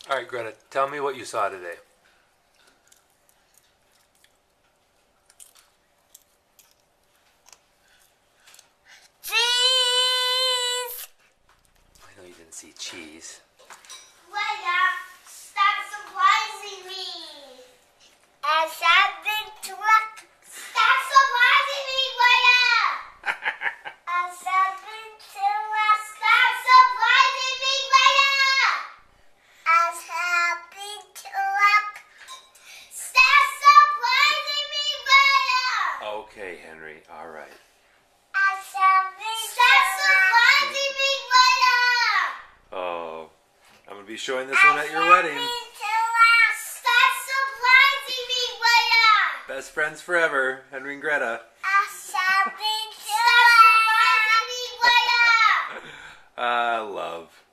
All right, Greta, tell me what you saw today. Cheese! I know you didn't see cheese. Greta, stop surprising me. A shopping truck. Stop surprising me, Greta. A shopping truck. Stop surprising me, Greta. A shopping truck. Stop surprising me, Greta. Okay, Henry, all right. A shopping truck. Stop surprising me, Greta. Oh, I'm going to be showing this one at your wedding. Stop surprising me, Greta. Best friends forever, Henry and Greta. Stop surprising me, Greta. Love.